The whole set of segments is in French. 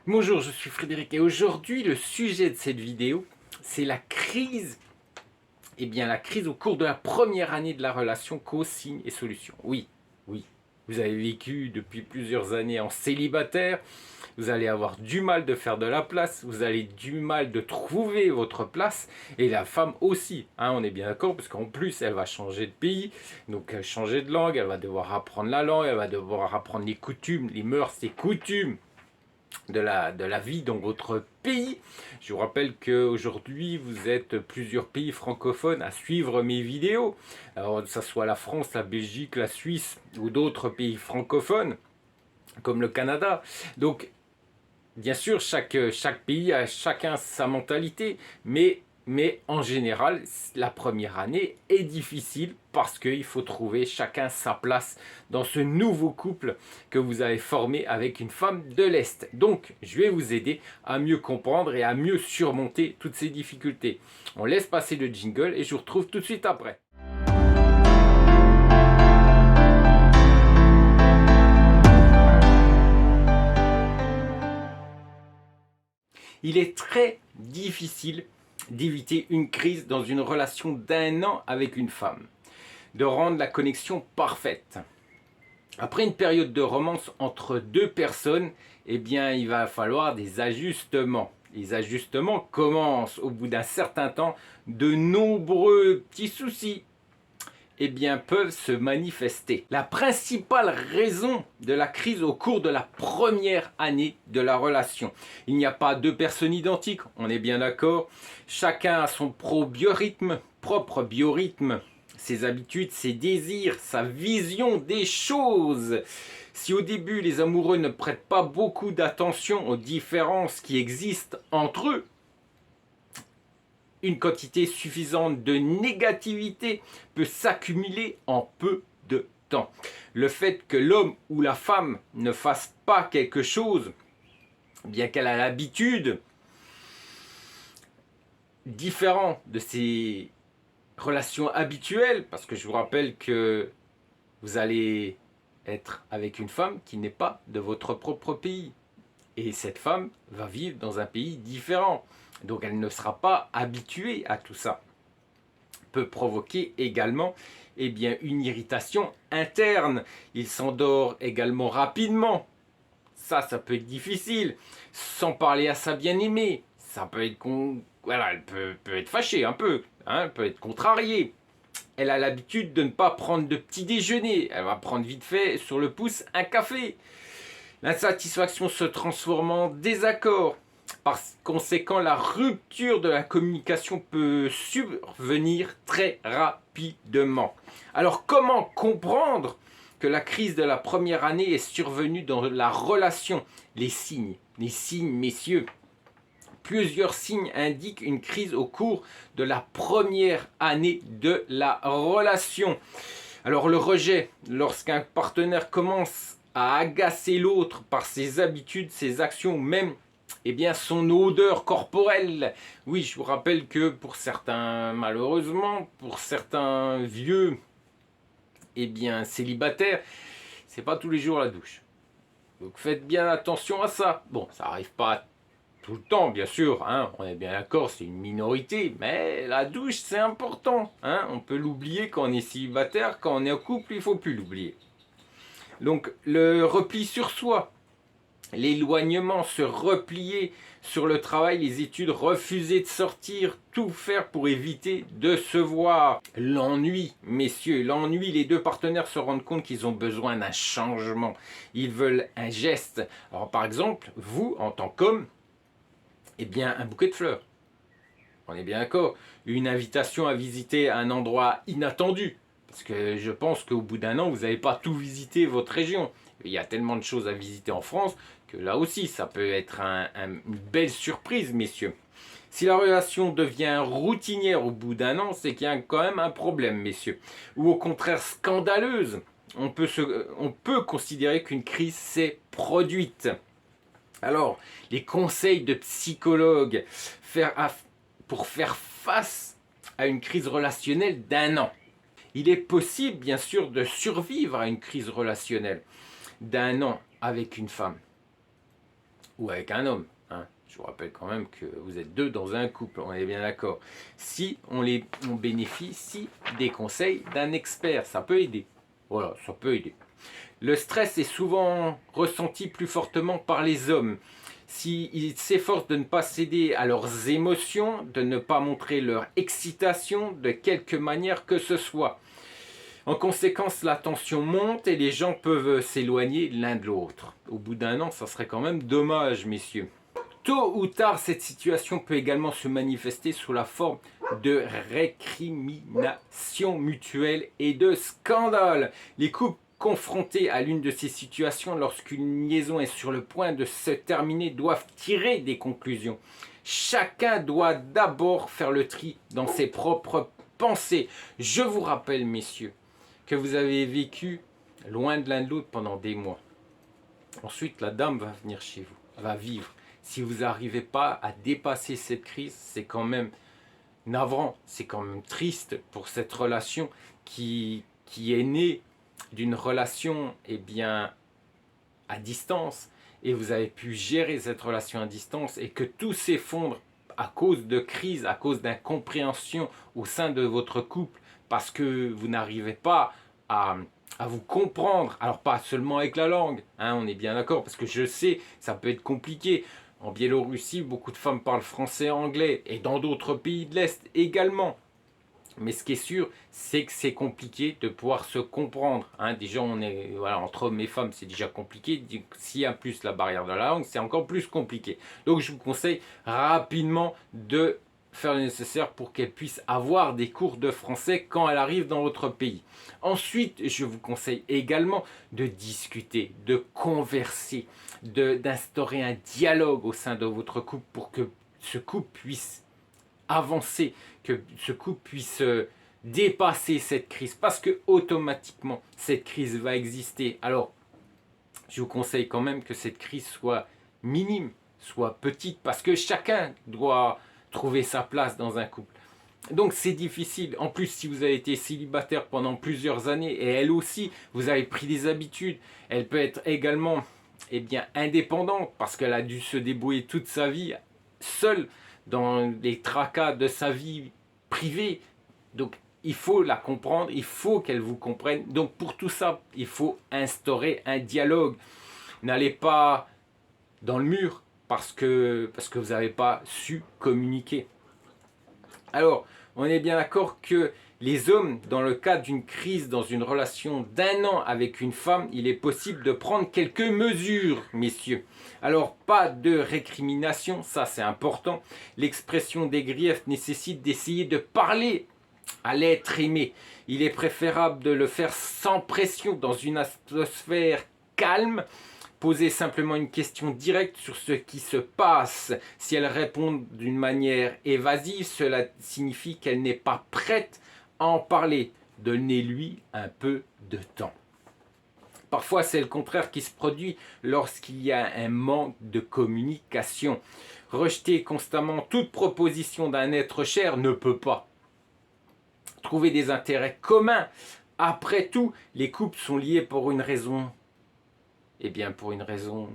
Bonjour, je suis Frédéric et aujourd'hui le sujet de cette vidéo, c'est la crise, la crise au cours de la première année de la relation, causes, signes et solutions. Oui, oui, vous avez vécu depuis plusieurs années en célibataire, vous allez avoir du mal de faire de la place, vous allez du mal de trouver votre place et la femme aussi, hein, on est bien d'accord, parce qu'en plus elle va changer de pays, donc changer de langue, elle va devoir apprendre la langue, elle va devoir apprendre les coutumes, les mœurs, les coutumes de la vie dans votre pays. Je vous rappelle qu'aujourd'hui, vous êtes plusieurs pays francophones à suivre mes vidéos. Alors, que ce soit la France, la Belgique, la Suisse ou d'autres pays francophones, comme le Canada. Donc, bien sûr, chaque pays a chacun sa mentalité, mais en général, la première année est difficile parce qu'il faut trouver chacun sa place dans ce nouveau couple que vous avez formé avec une femme de l'Est. Donc, je vais vous aider à mieux comprendre et à mieux surmonter toutes ces difficultés. On laisse passer le jingle et je vous retrouve tout de suite après. Il est très difficile d'éviter une crise dans une relation d'un an avec une femme, de rendre la connexion parfaite. Après une période de romance entre deux personnes, il va falloir des ajustements. Les ajustements commencent au bout d'un certain temps. De nombreux petits soucis peuvent se manifester. La principale raison de la crise au cours de la première année de la relation. Il n'y a pas deux personnes identiques, on est bien d'accord. Chacun a son propre biorhythme, ses habitudes, ses désirs, sa vision des choses. Si au début les amoureux ne prêtent pas beaucoup d'attention aux différences qui existent entre eux, une quantité suffisante de négativité peut s'accumuler en peu de temps. Le fait que l'homme ou la femme ne fasse pas quelque chose, bien qu'elle a l'habitude, différent de ses relations habituelles, parce que je vous rappelle que vous allez être avec une femme qui n'est pas de votre propre pays. Et cette femme va vivre dans un pays différent. Donc elle ne sera pas habituée à tout ça. Peut provoquer également une irritation interne. Il s'endort également rapidement. Ça peut être difficile. Sans parler à sa bien-aimée. Ça peut être... Voilà, elle peut être fâchée un peu. Hein, peut être contrariée. Elle a l'habitude de ne pas prendre de petit déjeuner. Elle va prendre vite fait sur le pouce un café. L'insatisfaction se transforme en désaccord. Par conséquent, la rupture de la communication peut survenir très rapidement. Alors, comment comprendre que la crise de la première année est survenue dans la relation? Les signes, messieurs. Plusieurs signes indiquent une crise au cours de la première année de la relation. Alors, le rejet, lorsqu'un partenaire commence à agacer l'autre par ses habitudes, ses actions, même son odeur corporelle. Oui, je vous rappelle que pour certains, malheureusement, pour certains vieux célibataires, c'est pas tous les jours la douche. Donc faites bien attention à ça. Bon, ça arrive pas tout le temps, bien sûr, hein, on est bien d'accord, c'est une minorité, mais la douche, c'est important. Hein, on peut l'oublier quand on est célibataire, quand on est en couple, il faut plus l'oublier. Donc le repli sur soi, l'éloignement, se replier sur le travail, les études, refuser de sortir, tout faire pour éviter de se voir. L'ennui, messieurs, l'ennui, les deux partenaires se rendent compte qu'ils ont besoin d'un changement. Ils veulent un geste. Alors par exemple, vous, en tant qu'homme, un bouquet de fleurs. On est bien d'accord. Une invitation à visiter un endroit inattendu. Parce que je pense qu'au bout d'un an, vous n'avez pas tout visité votre région. Il y a tellement de choses à visiter en France que là aussi, ça peut être une belle surprise, messieurs. Si la relation devient routinière au bout d'un an, c'est qu'il y a quand même un problème, messieurs. Ou au contraire scandaleuse, on peut considérer qu'une crise s'est produite. Alors, les conseils de psychologues pour faire face à une crise relationnelle d'un an. Il est possible, bien sûr, de survivre à une crise relationnelle d'un an avec une femme. ou avec un homme, hein. Je vous rappelle quand même que vous êtes deux dans un couple, on est bien d'accord. Si on bénéficie des conseils d'un expert, ça peut aider. Voilà, ça peut aider. Le stress est souvent ressenti plus fortement par les hommes. S'ils s'efforcent de ne pas céder à leurs émotions, de ne pas montrer leur excitation de quelque manière que ce soit. En conséquence, la tension monte et les gens peuvent s'éloigner l'un de l'autre. Au bout d'un an, ça serait quand même dommage, messieurs. Tôt ou tard, cette situation peut également se manifester sous la forme de récrimination mutuelle et de scandale. Les couples confrontés à l'une de ces situations lorsqu'une liaison est sur le point de se terminer doivent tirer des conclusions. Chacun doit d'abord faire le tri dans ses propres pensées. Je vous rappelle, messieurs, que vous avez vécu loin de l'un de l'autre pendant des mois. Ensuite, la dame va venir chez vous, va vivre. Si vous n'arrivez pas à dépasser cette crise, c'est quand même navrant, c'est quand même triste pour cette relation qui est née d'une relation à distance, et vous avez pu gérer cette relation à distance et que tout s'effondre à cause de crise, à cause d'incompréhension au sein de votre couple, parce que vous n'arrivez pas à vous comprendre. Alors pas seulement avec la langue, hein, on est bien d'accord, parce que je sais, ça peut être compliqué. En Biélorussie, beaucoup de femmes parlent français et anglais, et dans d'autres pays de l'Est également. Mais ce qui est sûr, c'est que c'est compliqué de pouvoir se comprendre, hein. Déjà, voilà, entre hommes et femmes, c'est déjà compliqué. S'il y a plus la barrière de la langue, c'est encore plus compliqué. Donc, je vous conseille rapidement de faire le nécessaire pour qu'elle puisse avoir des cours de français quand elle arrive dans votre pays. Ensuite, je vous conseille également de discuter, de converser, d'instaurer un dialogue au sein de votre couple pour que ce couple puisse avancer, que ce couple puisse dépasser cette crise, parce que automatiquement cette crise va exister. Alors je vous conseille quand même que cette crise soit minime, soit petite, parce que chacun doit trouver sa place dans un couple. Donc c'est difficile. En plus, si vous avez été célibataire pendant plusieurs années, et elle aussi, vous avez pris des habitudes, elle peut être également indépendante, parce qu'elle a dû se débrouiller toute sa vie seule dans les tracas de sa vie privée. Donc il faut la comprendre, il faut qu'elle vous comprenne. Donc pour tout ça, il faut instaurer un dialogue. N'allez pas dans le mur parce que vous n'avez pas su communiquer. Alors, on est bien d'accord que les hommes, dans le cas d'une crise, dans une relation d'1 an avec une femme, il est possible de prendre quelques mesures, messieurs. Alors, pas de récrimination, ça c'est important. L'expression des griefs nécessite d'essayer de parler à l'être aimé. Il est préférable de le faire sans pression, dans une atmosphère calme. Poser simplement une question directe sur ce qui se passe. Si elle répond d'une manière évasive, cela signifie qu'elle n'est pas prête à en parler. Donnez-lui un peu de temps. Parfois, c'est le contraire qui se produit lorsqu'il y a un manque de communication. Rejeter constamment toute proposition d'un être cher ne peut pas. Trouver des intérêts communs. Après tout, les couples sont liés pour une raison pour une raison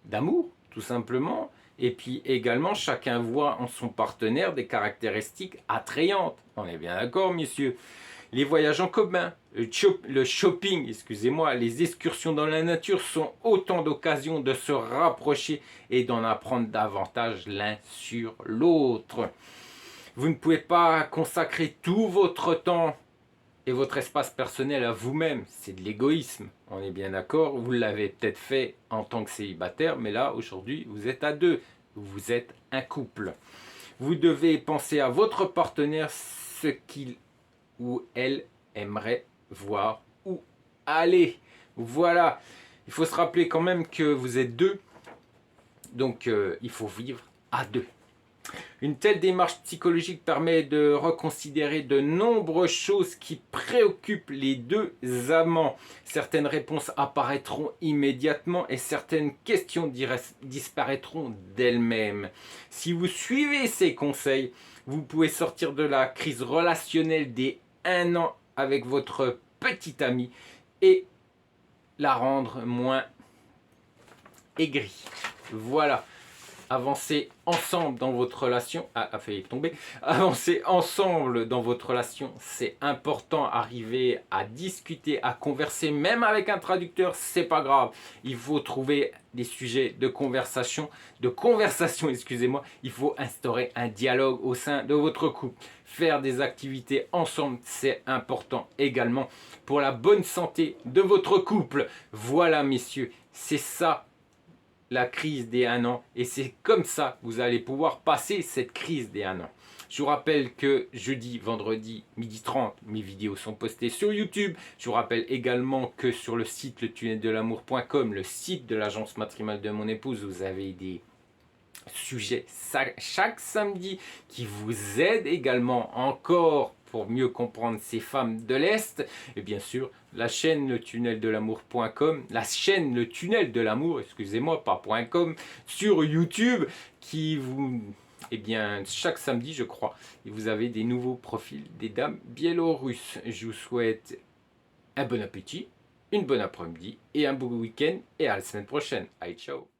d'amour, tout simplement. Et puis également, chacun voit en son partenaire des caractéristiques attrayantes. On est bien d'accord, messieurs. Les voyages en commun, le shopping, excusez-moi, les excursions dans la nature sont autant d'occasions de se rapprocher et d'en apprendre davantage l'un sur l'autre. Vous ne pouvez pas consacrer tout votre temps et votre espace personnel à vous-même, c'est de l'égoïsme, on est bien d'accord. Vous l'avez peut-être fait en tant que célibataire, mais là, aujourd'hui, vous êtes à deux, vous êtes un couple. Vous devez penser à votre partenaire, ce qu'il ou elle aimerait voir ou aller. Voilà, il faut se rappeler quand même que vous êtes deux, donc il faut vivre à deux. Une telle démarche psychologique permet de reconsidérer de nombreuses choses qui préoccupent les deux amants. Certaines réponses apparaîtront immédiatement et certaines questions disparaîtront d'elles-mêmes. Si vous suivez ces conseils, vous pouvez sortir de la crise relationnelle des 1 an avec votre petite amie et la rendre moins aigrie. Voilà. Avancez ensemble dans votre relation. Ah, a failli tomber. Avancez ensemble dans votre relation. C'est important. Arriver à discuter, à converser, même avec un traducteur, c'est pas grave. Il faut trouver des sujets de conversation, excusez-moi. Il faut instaurer un dialogue au sein de votre couple. Faire des activités ensemble, c'est important également pour la bonne santé de votre couple. Voilà, messieurs, c'est ça la crise des 1 an, et c'est comme ça que vous allez pouvoir passer cette crise des 1 an. Je vous rappelle que jeudi, vendredi, 12h30, mes vidéos sont postées sur YouTube. Je vous rappelle également que sur le site letunneldel'amour.com, le site de l'agence matrimoniale de mon épouse, vous avez des sujets chaque samedi qui vous aident également encore pour mieux comprendre ces femmes de l'Est. Et bien sûr, la chaîne letunneldel'amour.com, la chaîne Le Tunnel de l'Amour, excusez-moi, pas .com, sur YouTube, qui vous... Eh bien, chaque samedi, je crois, vous avez des nouveaux profils des dames biélorusses. Je vous souhaite un bon appétit, une bonne après-midi et un beau week-end. Et à la semaine prochaine. Allez, ciao.